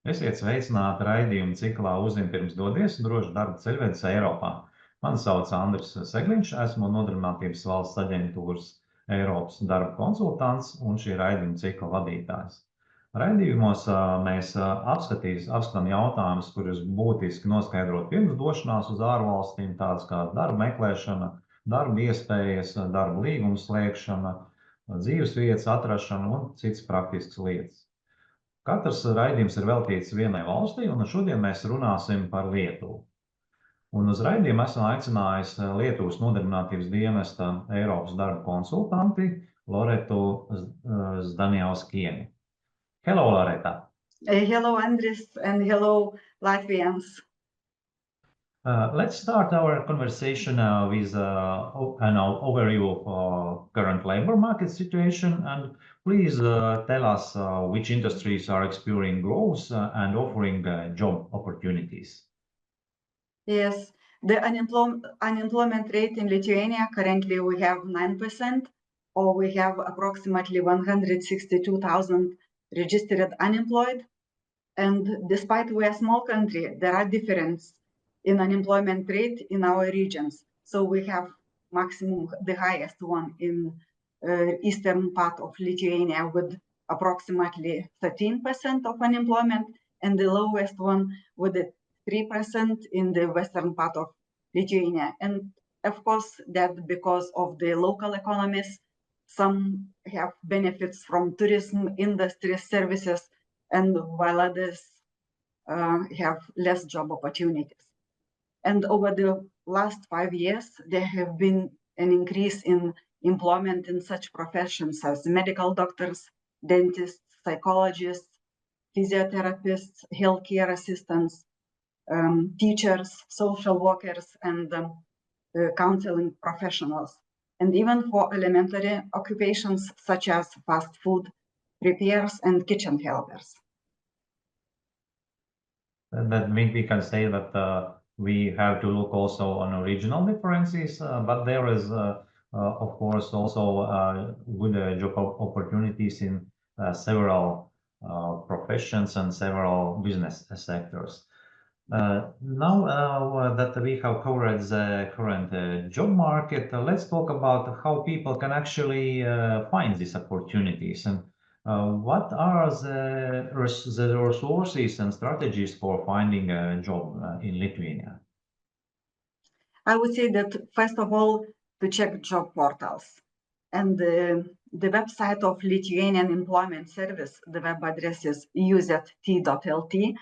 Esiet sveicināti raidījuma ciklā Uzzini, pirms, dodies un droša darba ceļvedis Eiropā. Mani sauc Andris Segliņš, esmu Nodarbinātības valsts aģentūras Eiropas darba konsultants un šī raidījuma cikla vadītājs. Raidījumos mēs apskatām jautājumus, kurus būtiski noskaidrot pirms došanās uz ārvalstīm, tādas kā darba meklēšana, darba iespējas, darba līguma slēgšana, dzīves vietas atrašana un citas praktiskas lietas. Katrs raidījums ir veltīts vienai valstī, un šodien mēs runāsim par Lietuvu. Un uz raidījumu esmu aicinājis Lietuvas nodarbinātības dienesta Eiropas darba konsultanti Loretu Zdaniauskieni. Hello, Loreta. Hello, Andris, and hello, Latvians. Let's start our conversation with an overview of current labor market situation, and please tell us which industries are experiencing growth and offering job opportunities. Yes, the unemployment rate in Lithuania, currently we have 9%, or we have approximately 162,000 registered unemployed. And despite we are a small country, there are differences in unemployment rate in our regions. So we have maximum, the highest one in eastern part of Lithuania with approximately 13% of unemployment, and the lowest one with 3% in the western part of Lithuania. And of course, that because of the local economies, some have benefits from tourism, industry, services, and while others have less job opportunities. And over the last 5 years, there have been an increase in employment in such professions as medical doctors, dentists, psychologists, physiotherapists, healthcare assistants, teachers, social workers, and counseling professionals. And even for elementary occupations such as fast food preparers and kitchen helpers. That means we can say that we have to look also on regional differences, but there is, of course, also good job opportunities in several professions and several business sectors. Now that we have covered the current job market, let's talk about how people can actually find these opportunities and what are the resources and strategies for finding a job in Lithuania? I would say that first of all, to check job portals. And the website of Lithuanian Employment Service, the web address is uzet.lt.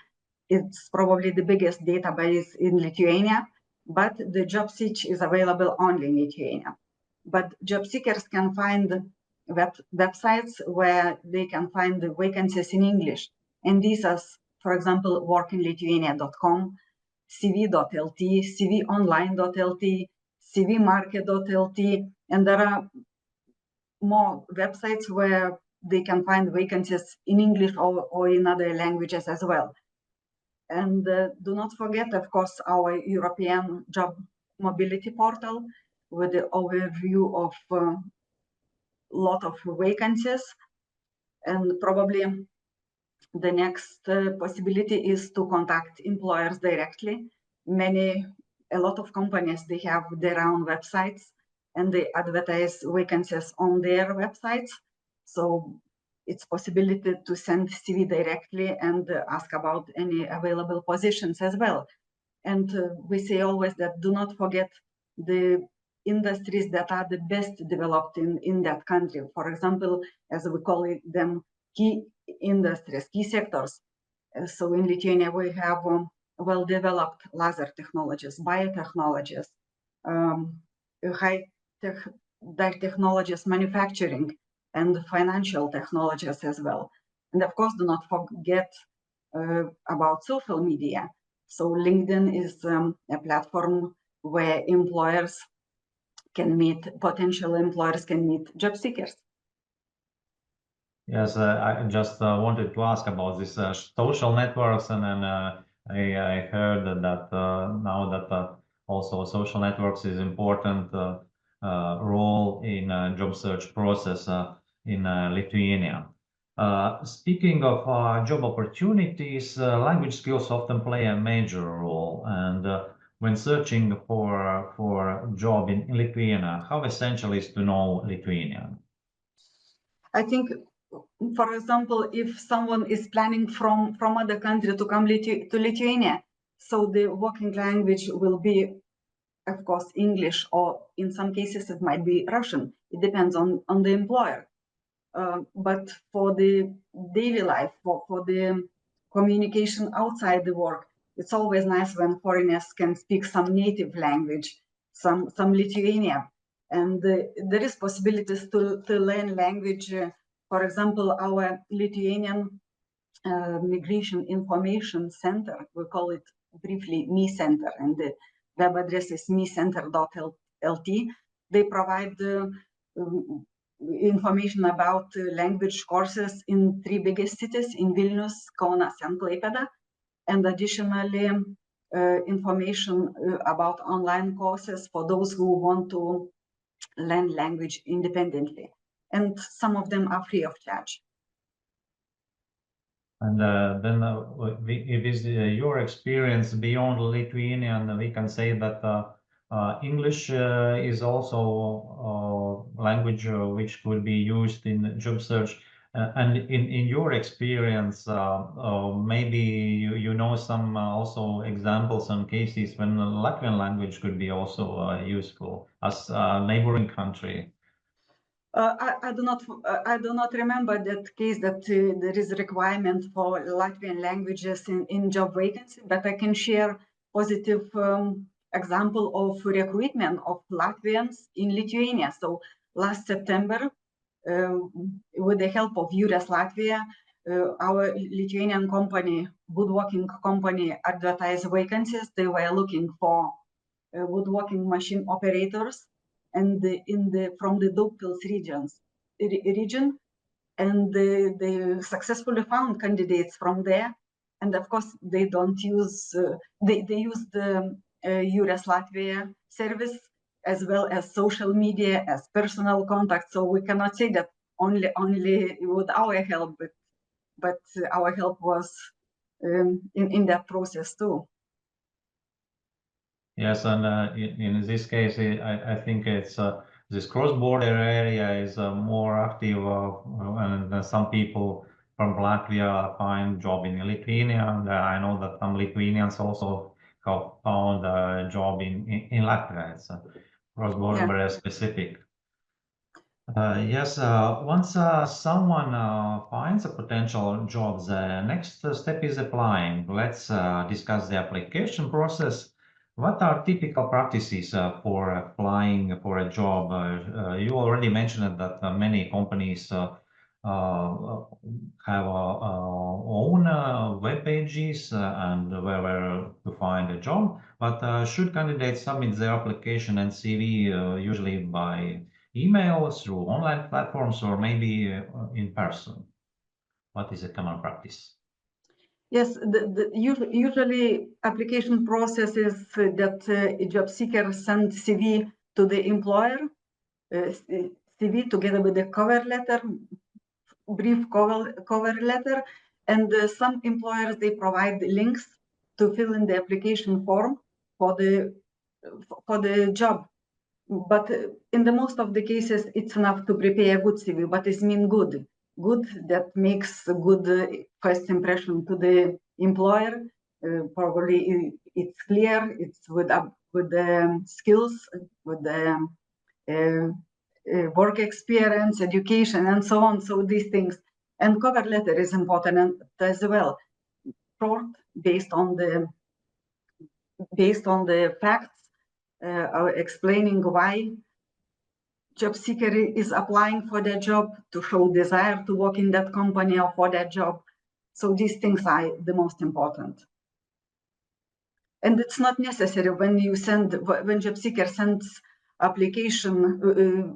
It's probably the biggest database in Lithuania, but the job search is available only in Lithuania. But job seekers can find websites where they can find the vacancies in English. And these are, for example, workinlithuania.com, cv.lt, cvonline.lt, cvmarket.lt, and there are more websites where they can find vacancies in English or in other languages as well. And do not forget, of course, our European job mobility portal with the overview of a lot of vacancies. And probably the next possibility is to contact employers directly. A lot of companies, they have their own websites and they advertise vacancies on their websites. So it's possibility to send CV directly and ask about any available positions as well. And we say always that do not forget the industries that are the best developed in that country. For example, as we call it, them key industries, key sectors. So in Lithuania, we have well-developed laser technologies, biotechnologies, high-tech technologies, manufacturing, and financial technologies as well. And of course, do not forget about social media. So LinkedIn is a platform where potential employers can meet job seekers. Yes, I just wanted to ask about this social networks, and then I heard that now that also social networks is important role in job search process in Lithuania. Speaking of job opportunities, language skills often play a major role. And when searching for a job in Lithuania, how essential is to know Lithuanian? I think, for example, if someone is planning from other country to come to Lithuania, so the working language will be, of course, English, or in some cases it might be Russian. It depends on the employer. But for the daily life, for the communication outside the work, it's always nice when foreigners can speak some native language, some Lithuanian. And there is possibilities to learn language. For example, our Lithuanian Migration Information Center, we call it briefly Me Center, and the web address is mecenter.lt. They provide information about language courses in 3 biggest cities, in Vilnius, Kaunas, and Klaipėda, and additionally information about online courses for those who want to learn language independently. And some of them are free of charge. And then if it's your experience beyond Lithuanian, we can say that English is also language which could be used in job search. And in your experience, maybe you know some also examples and cases when Latvian language could be also useful as a neighboring country. I do not remember that case that there is a requirement for Latvian languages in job vacancy, but I can share positive example of recruitment of Latvians in Lithuania. So last September, with the help of Jūras Latvija, our Lithuanian company, woodworking company, advertised vacancies. They were looking for woodworking machine operators, and from the Daugpils region, and they successfully found candidates from there. And of course, they don't use they use the Jūras Latvija service as well as social media, as personal contact. So we cannot say that only with our help, but our help was in that process too. Yes, and in this case, I think it's this cross-border area is more active, and some people from Latvia find job in Lithuania, and I know that some Lithuanians also have found a job in Latvia. It's cross-border, very specific. Yes, once someone finds a potential job, the next step is applying. Let's discuss the application process. What are typical practices for applying for a job? You already mentioned that many companies have own web pages and where to find a job. But should candidates submit their application and CV usually by email, through online platforms, or maybe in person? What is a common practice? Yes, usually application process is that a job seeker sends CV to the employer, CV together with the cover letter, brief cover letter, and some employers, they provide links to fill in the application form for the job. But in the most of the cases, it's enough to prepare a good CV, but it means good that makes a good first impression to the employer. Probably it's clear, it's with the skills, with the work experience, education, and so on. So these things, and cover letter is important as well, short, based on the facts, explaining why job seeker is applying for that job, to show desire to work in that company or for that job. So these things are the most important. And it's not necessary when job seeker sends application,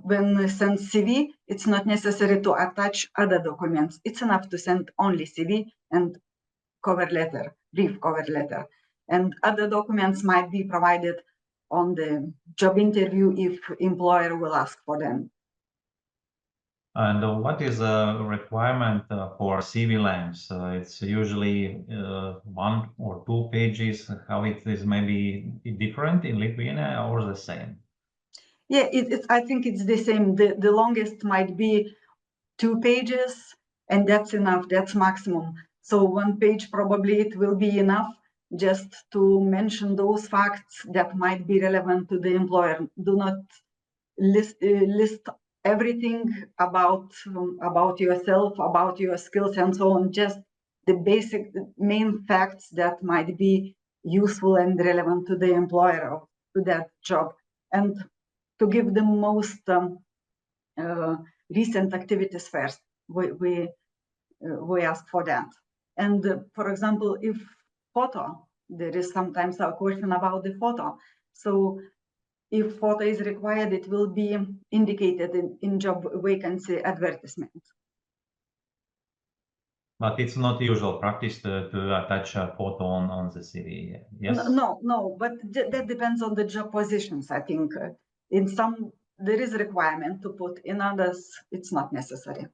when sends CV, it's not necessary to attach other documents. It's enough to send only CV and cover letter, brief cover letter. And other documents might be provided on the job interview if employer will ask for them. And what is a requirement for CV length? It's usually 1 or 2 pages. How it is maybe different in Lithuania or the same? Yeah, I think it's the same. The longest might be 2 pages, and that's enough. That's maximum. So 1 page probably it will be enough just to mention those facts that might be relevant to the employer. Do not list everything about yourself, about your skills and so on. Just the basic main facts that might be useful and relevant to the employer or to that job, and to give the most recent activities first. We ask for that. And for example, if photo, there is sometimes a question about the photo. So if photo is required, it will be indicated in job vacancy advertisement. But it's not usual practice to attach a photo on the CV, yes? No, but that depends on the job positions, I think. In some, there is a requirement to put, in others, it's not necessary.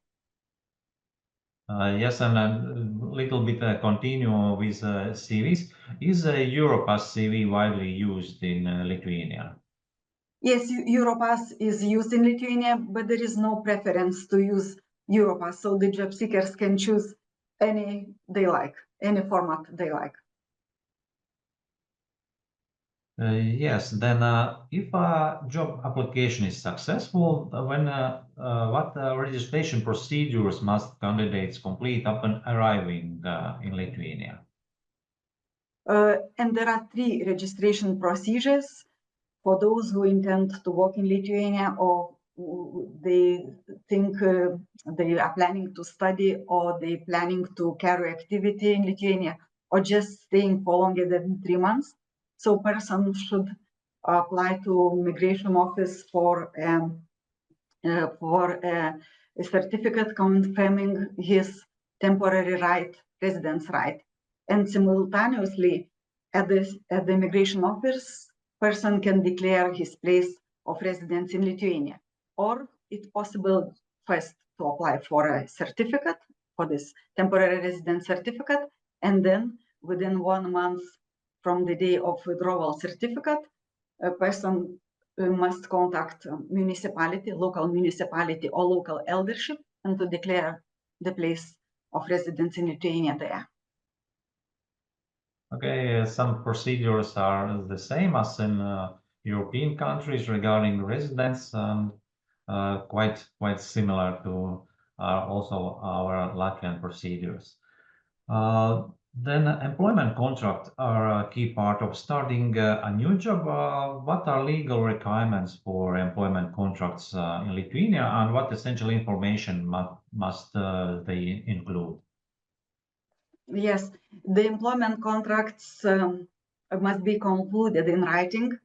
Yes, and a little bit continue with CVs. Is Europass CV widely used in Lithuania? Yes, Europass is used in Lithuania, but there is no preference to use Europass, so the job seekers can choose any they like, any format they like. Yes, then if a job application is successful, when what registration procedures must candidates complete upon arriving in Lithuania? And there are 3 registration procedures for those who intend to work in Lithuania, or they think they are planning to study, or they planning to carry activity in Lithuania, or just staying for longer than 3 months. So person should apply to migration office for a certificate confirming his temporary residence right, and simultaneously at the migration office, person can declare his place of residence in Lithuania. Or it's possible first to apply for a certificate, for this temporary residence certificate, and then within 1 month from the day of withdrawal certificate, a person must contact municipality, local municipality or local eldership, and to declare the place of residence in Lithuania there. Okay, some procedures are the same as in European countries regarding residence, quite similar to also our Latvian procedures. Then employment contracts are a key part of starting a new job. What are legal requirements for employment contracts in Lithuania, and what essential information must they include? Yes, the employment contracts must be concluded in writing,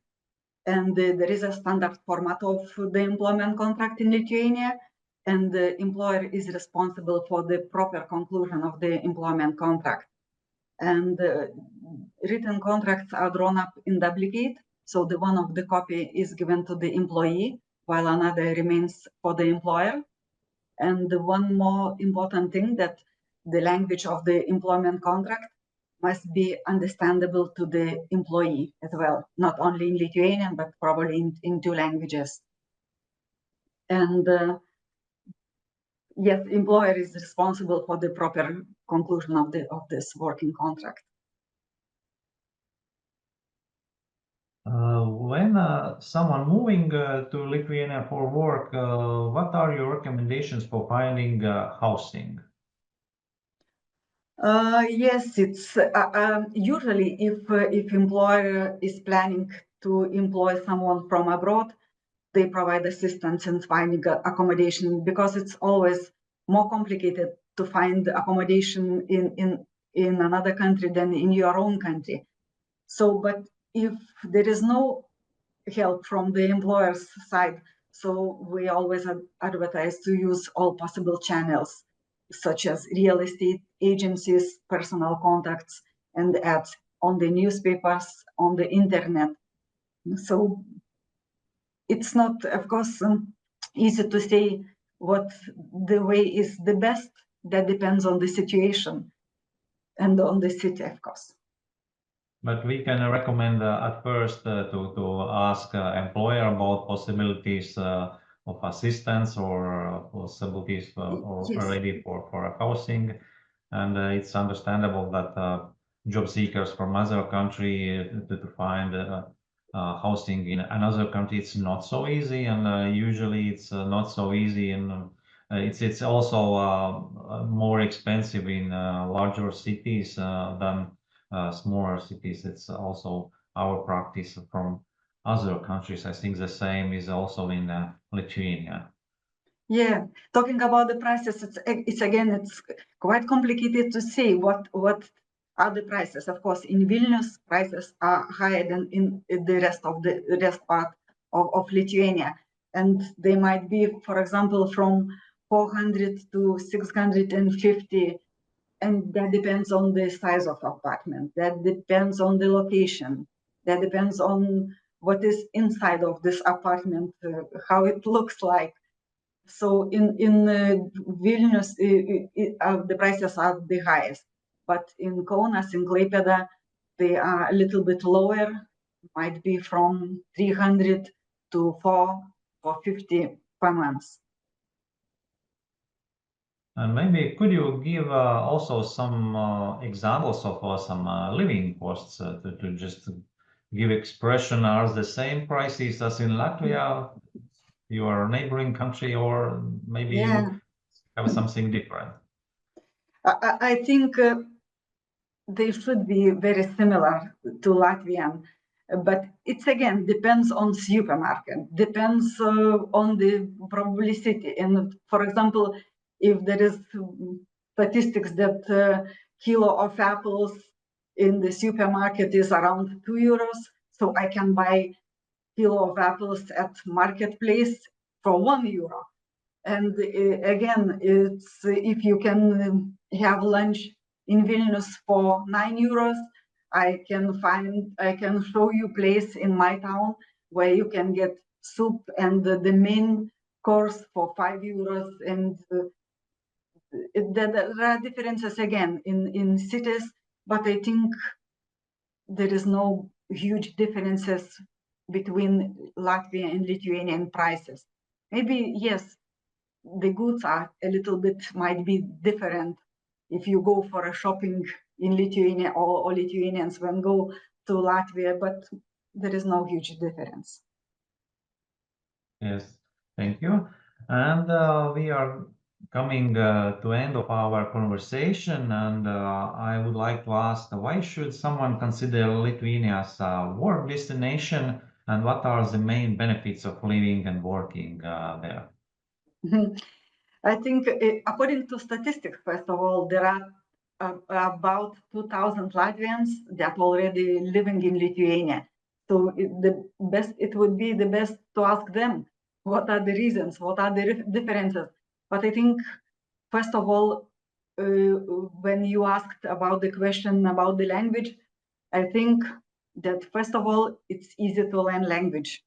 and there is a standard format of the employment contract in Lithuania, and the employer is responsible for the proper conclusion of the employment contract. And written contracts are drawn up in duplicate, so the one of the copy is given to the employee while another remains for the employer. And the one more important thing, that the language of the employment contract must be understandable to the employee as well, not only in Lithuanian, but probably in 2 languages. And yes, employer is responsible for the proper conclusion of this working contract. When someone moving to Lithuania for work, what are your recommendations for finding housing? Yes, it's usually if employer is planning to employ someone from abroad, they provide assistance in finding accommodation, because it's always more complicated to find accommodation in another country than in your own country. So, but if there is no help from the employer's side, so we always advertise to use all possible channels, such as real estate agencies, personal contacts, and ads on the newspapers, on the internet. So it's not, of course, easy to say what the way is the best, that depends on the situation and on the city, of course. But we can recommend at first to ask employer about possibilities of assistance or possibilities or Yes. already for housing. And it's understandable that job seekers from other country to find housing in another country, it's not so easy, and usually it's not so easy, and it's also more expensive in larger cities than smaller cities. It's also our practice from other countries. I think the same is also in Lithuania. Yeah, talking about the prices, it's quite complicated to say what are the prices. Of course, in Vilnius, prices are higher than in the rest part of Lithuania, and they might be, for example, from 400 to 650, and that depends on the size of apartment. That depends on the location. That depends on what is inside of this apartment, how it looks like. So in Vilnius, the prices are the highest, but in Kaunas, in Klaipėda, they are a little bit lower, might be from 300 to 450 per month. And maybe could you give also some examples of some living costs to just give expression? Are the same prices as in Latvia, your neighboring country, or maybe you have something different? I think they should be very similar to Latvian, but it's again depends on supermarket, depends on the probability. And for example, if there is statistics that kilo of apples in the supermarket is around 2 euros, so I can buy kilo of apples at marketplace for 1 euro. And again, it's if you can have lunch in Vilnius for 9 euros, I can show you place in my town where you can get soup and the main course for 5 euros. And there are differences again in cities, but I think there is no huge differences between Latvia and Lithuanian prices. Maybe, yes, the goods are a little bit might be different if you go for a shopping in Lithuania or Lithuanians when go to Latvia, but there is no huge difference. Yes, thank you. And we are coming to end of our conversation, and I would like to ask, why should someone consider Lithuania as a work destination, and what are the main benefits of living and working there? I think according to statistics, first of all, there are about 2,000 Latvians that already living in Lithuania. So it would be the best to ask them what are the reasons, what are the differences. But I think, first of all, when you asked about the question about the language, I think that first of all, it's easy to learn language.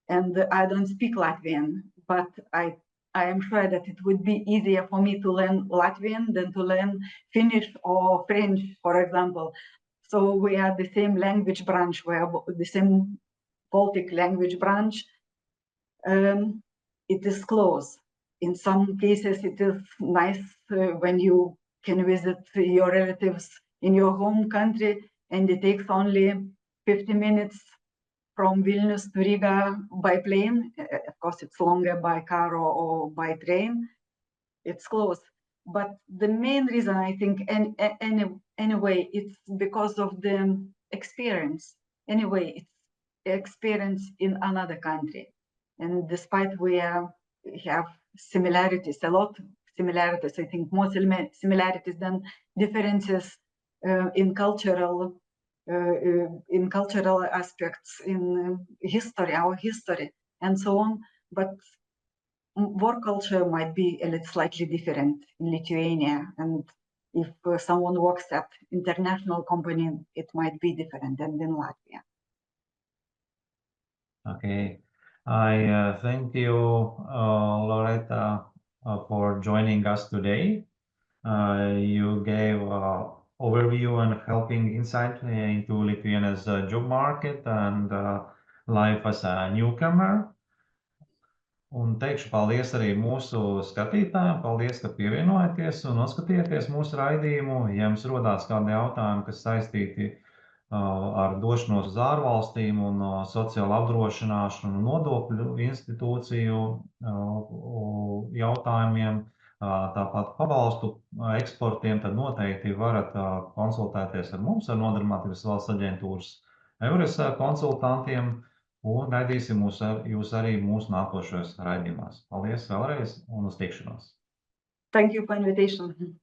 And I don't speak Latvian, but I am sure that it would be easier for me to learn Latvian than to learn Finnish or French, for example. So we are the same language branch, we are the same Baltic language branch. It is close. In some cases, it is nice when you can visit your relatives in your home country, and it takes only 50 minutes from Vilnius to Riga by plane. Of course, it's longer by car or by train. It's close. But the main reason, I think, anyway, it's because of the experience. Anyway, it's experience in another country. And despite we have similarities, a lot of similarities, I think more similarities than differences in cultural aspects, in history, our history, and so on. But work culture might be a little slightly different in Lithuania, and if someone works at international company, it might be different than in Latvia. Okay, I thank you, Loretta, for joining us today. You gave overview and helping insight into Lithuania's job market and life as a newcomer. Un teikšu paldies arī mūsu skatītājiem. Paldies, ka pievienojaties un noskatieties mūsu raidījumu. Ja jums rodās kādi jautājumi, kas saistīti ar došanos uz ārvalstīm un sociālu apdrošināšanu un nodokļu institūciju jautājumiem, tāpat pabalstu eksportiem, tad noteikti varat konsultēties ar mums, ar Nodarbinātības valsts aģentūras Eures konsultantiem. Un gaidīsim jūs arī mūsu nākošos raidījumos. Paldies vēlreiz un uz tikšanos. Thank you for invitation.